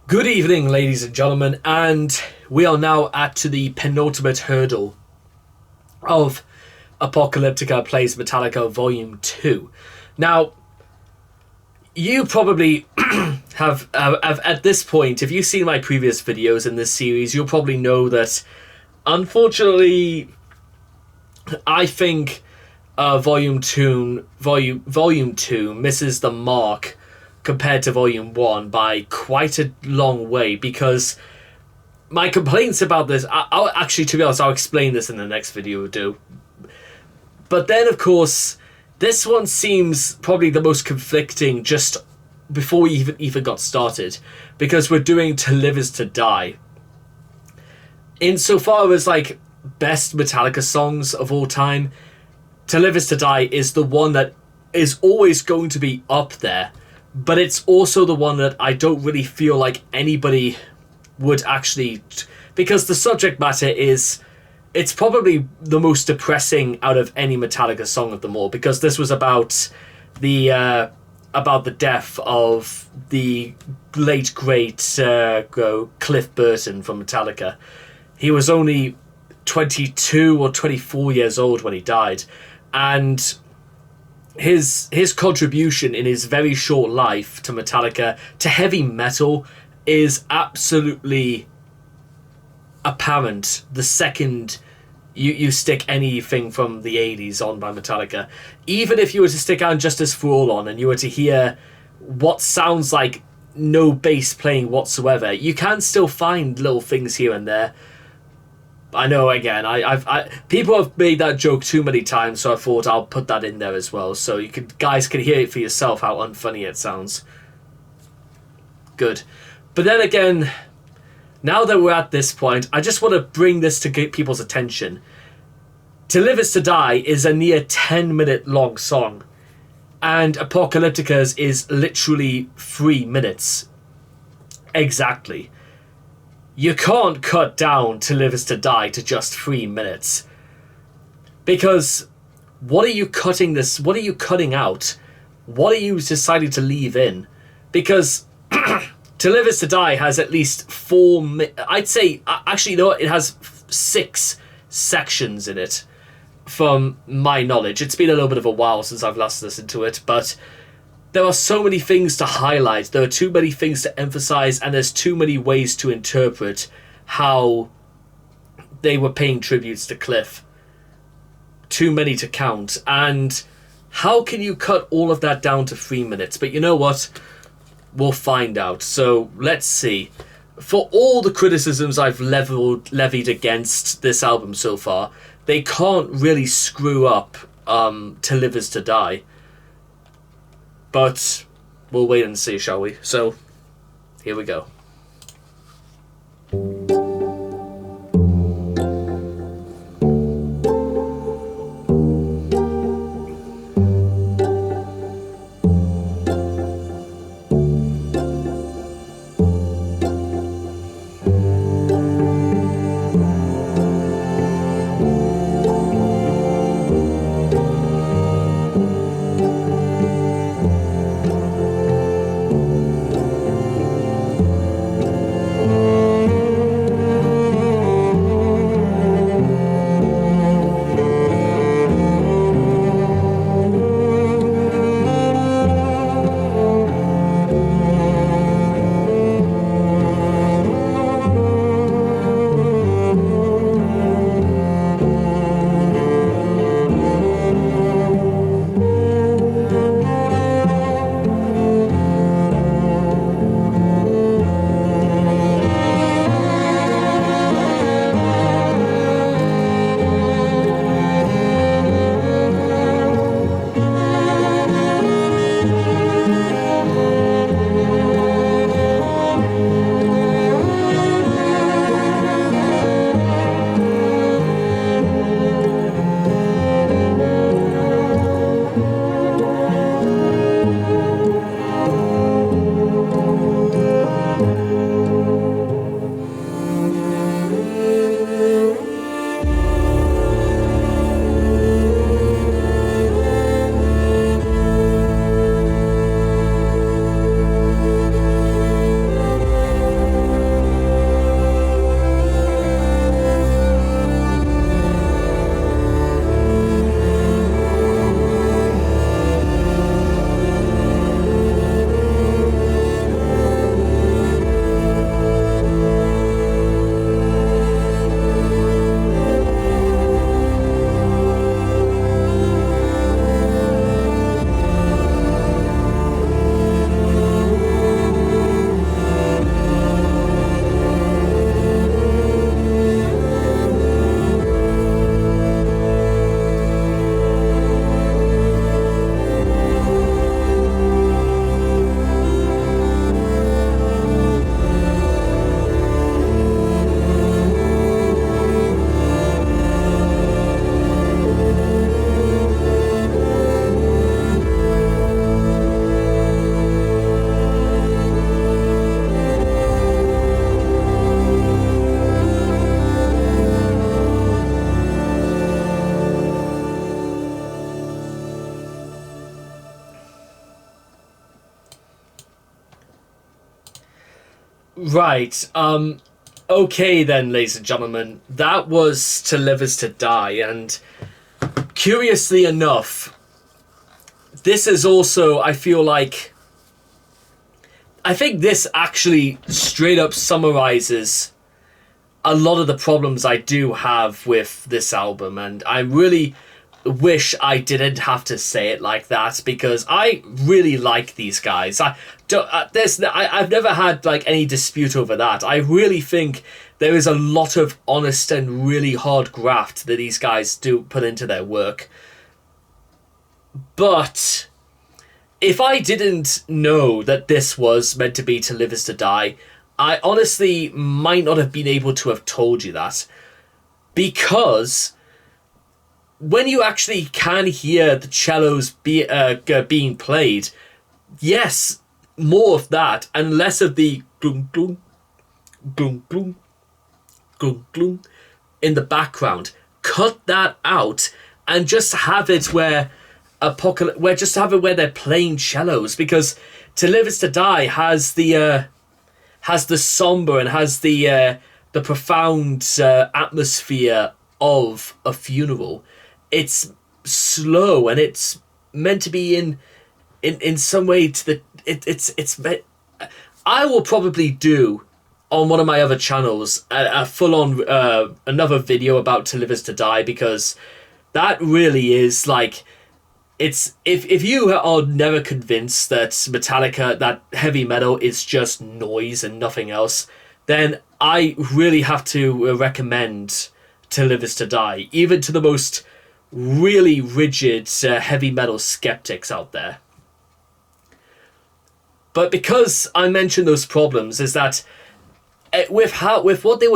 Good evening, ladies and gentlemen, and we are now at to the penultimate hurdle of Apocalyptica Plays Metallica Volume 2. Now, you probably have at this point, if you've seen my previous videos in this series, you'll probably know that, unfortunately, I think Volume 2 misses the mark compared to Volume 1 by quite a long way, because my complaints about this, I'll actually, to be honest, I'll explain this in the next video we'll do. But then, of course, this one seems probably the most conflicting just before we even got started, because we're doing To Live Is To Die. Insofar as, like, best Metallica songs of all time, To Live Is To Die is the one that is always going to be up there. But it's also the one that I don't really feel like anybody would actually... Because the subject matter is... It's probably the most depressing out of any Metallica song of them all. Because this was about the death of the late, great Cliff Burton from Metallica. He was only 22 or 24 years old when he died. And... His contribution in his very short life to Metallica, to heavy metal, is absolutely apparent the second you stick anything from the 80s on by Metallica. Even if you were to stick on Justice for All on and you were to hear what sounds like no bass playing whatsoever, you can still find little things here and there. I know, again, people have made that joke too many times, so I thought I'll put that in there as well, so you guys can hear it for yourself how unfunny it sounds. Good. But then again, now that we're at this point, I just want to bring this to get people's attention. To Live Is To Die is a near 10-minute long song, and Apocalyptica's is literally 3 minutes. Exactly. You can't cut down To Live Is To Die to just 3 minutes. Because what are you cutting out? What are you deciding to leave in? Because To Live Is To Die has at least 4... I'd say... Actually, you know what? It has 6 sections in it, from my knowledge. It's been a little bit of a while since I've last listened to it, but... There are so many things to highlight, there are too many things to emphasize, and there's too many ways to interpret how they were paying tributes to Cliff. Too many to count. And how can you cut all of that down to 3 minutes? But you know what? We'll find out. So let's see. For all the criticisms I've levied against this album so far, they can't really screw up To Live Is To Die. But we'll wait and see, shall we? So, here we go. Right. Okay then, ladies and gentlemen. That was To Live Is To Die, and curiously enough, this is also, I feel like, I think this actually straight up summarizes a lot of the problems I do have with this album, and I really wish I didn't have to say it like that, because I really like these guys. I've never had like any dispute over that. I really think there is a lot of honest and really hard graft that these guys do put into their work. But if I didn't know that this was meant to be To Live Is To Die, I honestly might not have been able to have told you that. Because when you actually can hear the cellos being played, yes, more of that and less of the gloom, gloom, gloom, gloom, gloom, gloom in the background. Cut that out and just have it where where they're playing cellos, because To Live Is To Die has the somber and has the profound atmosphere of a funeral. It's slow and it's meant to be in some way to the it's I will probably do on one of my other channels a full on another video about To Live Is To Die, because that really is like, it's if you are never convinced that Metallica, that heavy metal is just noise and nothing else, then I really have to recommend To Live Is To Die, even to the most really rigid heavy metal skeptics out there. But because I mentioned those problems, is that with what they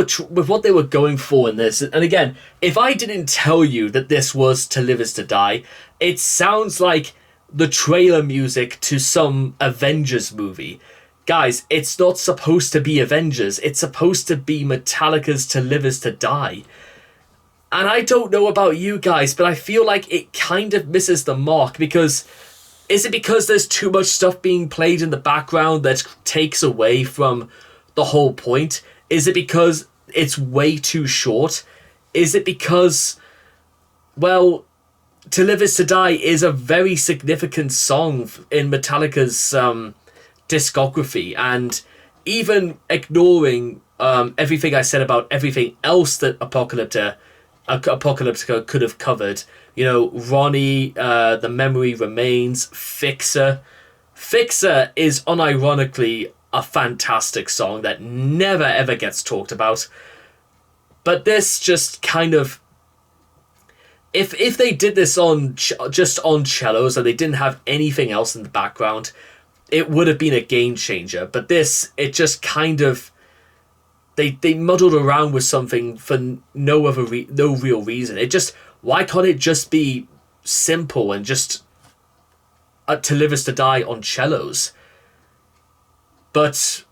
were going for in this, and again, if I didn't tell you that this was To Live Is To Die, it sounds like the trailer music to some Avengers movie. Guys, it's not supposed to be Avengers. It's supposed to be Metallica's To Live Is To Die. And I don't know about you guys, but I feel like it kind of misses the mark, because is it because there's too much stuff being played in the background that takes away from the whole point? Is it because it's way too short? Is it because, well, To Live Is To Die is a very significant song in Metallica's discography, and even ignoring everything I said about everything else that Apocalyptica could have covered, you know, Ronnie, The Memory Remains, Fixer. Fixer is unironically a fantastic song that never ever gets talked about. But this just kind of, if they did this just on cellos and they didn't have anything else in the background, it would have been a game changer. But this, it just kind of, they muddled around with something for no real reason. It just, why can't it just be simple and just To Live Is To Die on cellos? But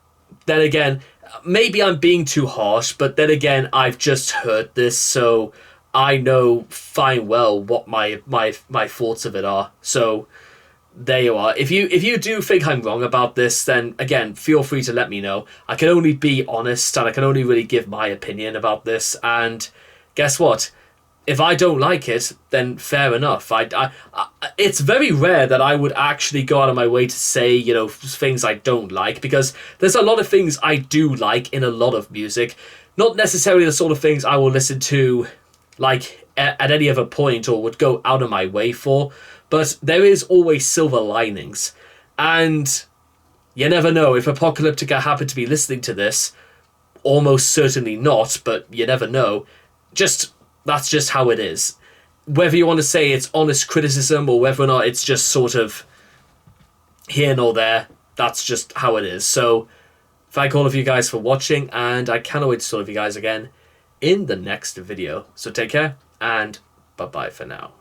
then again, maybe I'm being too harsh, but then again, I've just heard this, so I know fine well what my thoughts of it are. So there you are. If you do think I'm wrong about this, then again, feel free to let me know. I can only be honest, and I can only really give my opinion about this. And guess what? If I don't like it, then fair enough. It's very rare that I would actually go out of my way to say, you know, things I don't like, because there's a lot of things I do like in a lot of music. Not necessarily the sort of things I will listen to, like, at any other point or would go out of my way for. But there is always silver linings. And you never know, if Apocalyptica happened to be listening to this, almost certainly not, but you never know. That's just how it is. Whether you want to say it's honest criticism or whether or not it's just sort of here nor there, that's just how it is. So thank all of you guys for watching, and I cannot wait to see all of you guys again in the next video. So take care, and bye-bye for now.